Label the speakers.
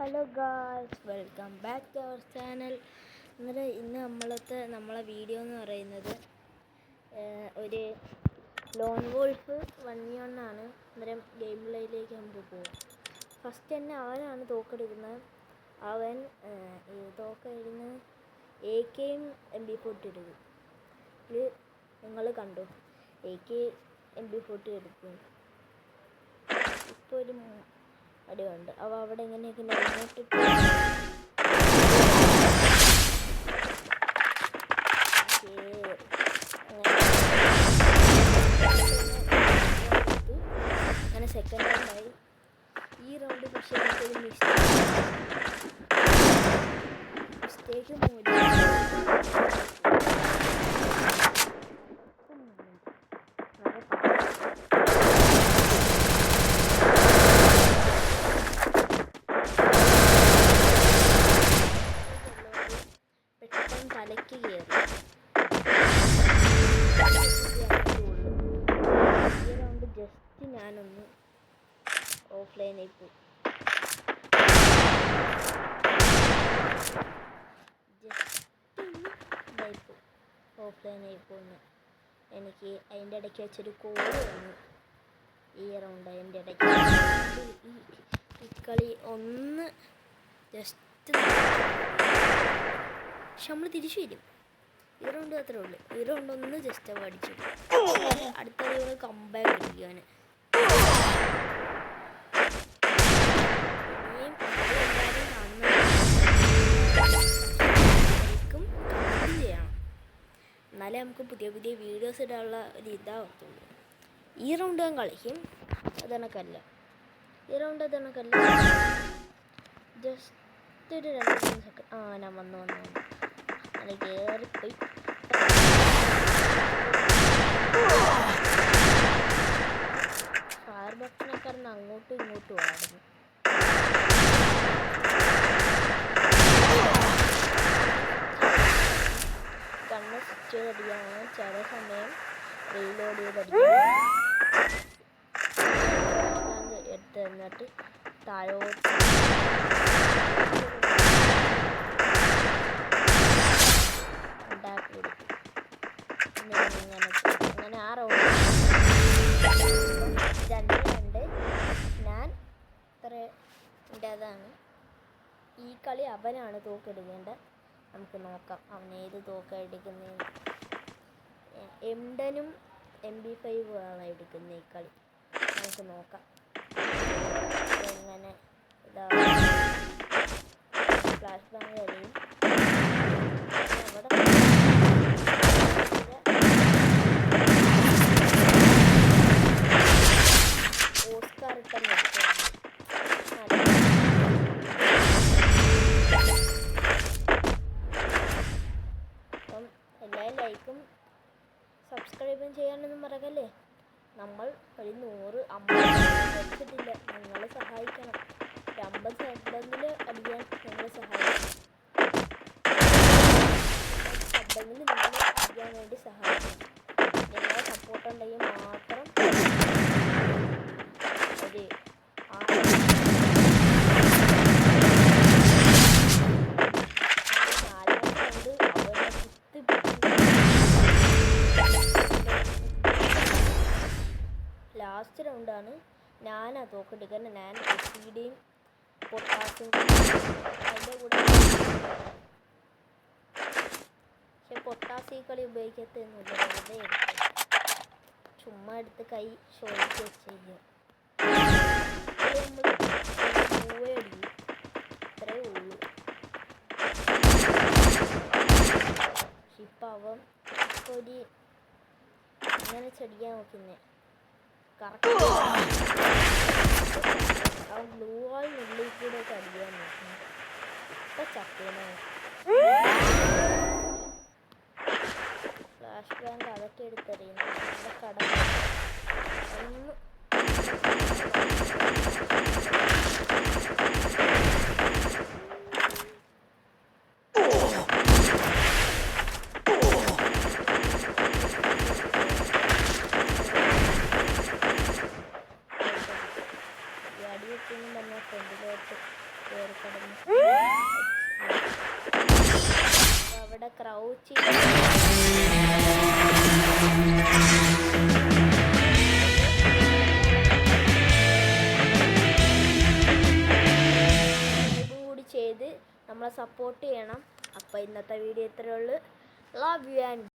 Speaker 1: Hello guys, welcome back to our channel. ഇന്ന് നമ്മളെ video എന്ന് പറയുന്നത് ഒരു ലോൺ വോൾഫ് 1v1 ആണ്. അന്നേരം ഗെയിം പ്ലേയിലേക്ക് നമുക്ക് പോകാം. ഫസ്റ്റ് തന്നെ അവനാണ് തോക്കെടുക്കുന്നത്. അവൻ തോക്കെടുക്കുന്ന AK-യും MP40 എടുക്കും. ഇത് നിങ്ങൾ കണ്ടു, AK MP40 എടുക്കും. ഇപ്പോൾ ഒരു അടിയുണ്ട്. അവ അവിടെ എങ്ങനെയൊക്കെ ഇങ്ങോട്ടിട്ട് അങ്ങനെ സെക്കൻഡ് റൗണ്ടായി. ഈ റൗണ്ട് പക്ഷേ എനിക്കൊരു മിസ്റ്റേക്ക് മൂലം തലയ്ക്ക് കയറി. ഈ റൗണ്ട് ജസ്റ്റ് ഞാനൊന്ന് ഓഫ്ലൈനായി പോയി. ഓഫ്ലൈനായി പോകുന്നു. എനിക്ക് അതിൻ്റെ ഇടയ്ക്ക് വെച്ചൊരു കോൾ വന്നു. ഈ റൗണ്ട് അതിൻ്റെ ഇടയ്ക്ക് ഈ കളി ഒന്ന് ജസ്റ്റ് പക്ഷെ നമ്മൾ തിരിച്ചു വരും. ഈ റൗണ്ട് അത്രേ ഉള്ളൂ. ഈ റൗണ്ട് ഒന്ന് ജസ്റ്റ് അടിച്ചു. അടുത്ത റൗണ്ട് കംബാക്ക് അടിക്കുകയാണ്. ഇനിയും കമൻറ്റ് ചെയ്യണം, എന്നാലേ നമുക്ക് പുതിയ പുതിയ വീഡിയോസ് ഇടാനുള്ള ഒരു ഇതാവത്തുള്ളൂ. ഈ റൗണ്ട് ഞാൻ കളിക്കും. അതണക്കല്ല ഈ റൗണ്ട് അതണക്കല്ല ജസ്റ്റ് ഒരു 2-3 സെക്കൻഡ്. ഞാൻ വന്നു അങ്ങനെ കയറിപ്പോയി. ഫയർ ബട്ടണൊക്കെ അങ്ങോട്ടും ഇങ്ങോട്ടും ആടുന്നു. കണ്ണ് സ്വിച്ച് ചെയ്തടിയാണ്. ചില സമയം റീലോഡ് ചെയ്തടിക്കണം. എടുത്ത് എന്നിട്ട് താഴോട്ട് അങ്ങനെ ആ റൗണ്ട് 2-2. ഞാൻ ഇത്ര അതാണ്. ഈ കളി അവനാണ് തോക്കെടുക്കേണ്ടത്. നമുക്ക് നോക്കാം അവൻ ഏത് തോക്ക എടുക്കുന്നതെന്ന്. M10-ഉം MP5 ആണ് എടുക്കുന്നത് ഈ കളി. നമുക്ക് നോക്കാം എങ്ങനെ ഇതാ ഫ്ലാഷ് ബാങ്ക് കളിയും അവിടെ ഓസ്കാർ ഇട്ടം നിർത്തുകയാണ്. അപ്പം എല്ലാവരും ലൈക്കും സബ്സ്ക്രൈബും ചെയ്യാനൊന്നും മറക്കല്ലേ. നമ്മൾ ഒരു 150 വെച്ചിട്ടില്ല. നിങ്ങൾ സഹായിക്കണം. 50 ശബ്ദമെങ്കിലും അടിക്കാൻ നിങ്ങൾ സഹായിക്കണം. ശബ്ദമെങ്കിലും നിങ്ങൾ അടിക്കാൻ വേണ്ടി സഹായിക്കണം. നിങ്ങളെ സപ്പോർട്ടുണ്ടെങ്കിൽ മാത്രം ഒരു ലാസ്റ്റ് റൗണ്ടാണ്. ഞാനാ തോക്കെടുക്കാൻ. ഞാൻ SCDയും പൊട്ടാസും അതിൻ്റെ കൂടെ. പക്ഷെ പൊട്ടാസ് ഈ കളി ഉപയോഗിക്കത്തൊന്നുമില്ല. വെറുതെ എടുത്ത് ചുമ്മാ എടുത്ത് കൈ ഷോയ്ക്ക് വെച്ചിരിക്കുക. നമ്മൾ അടിക്കും. ഇത്രയേ ഉള്ളൂ. പക്ഷെ ഇപ്പം അവൻ ഒരു അങ്ങനെ ചെടിക്കാൻ നോക്കുന്നേ കറക്റ്റ് ആ ബ്ലൂ വാളിനുള്ളിൽ കൂടെ ഒക്കെ അടിക്കാൻ നോക്കുന്നത്. ഇപ്പം ചക്കേനാണ്. ഫ്ലാഷ് ബാങ്ക് അതൊക്കെ എടുത്തെറിയുന്നു. നമ്മുടെ കട ഒന്ന് അടി വെക്കുന്നു. തന്നെ ഫ്രണ്ടിലോട്ട് കയറി അവിടെ ക്രൗച്ച് കൂടി ചെയ്ത് നമ്മളെ സപ്പോർട്ട് ചെയ്യണം. അപ്പോൾ ഇന്നത്തെ വീഡിയോ ഇത്രയേ ഉള്ളൂ. Love you and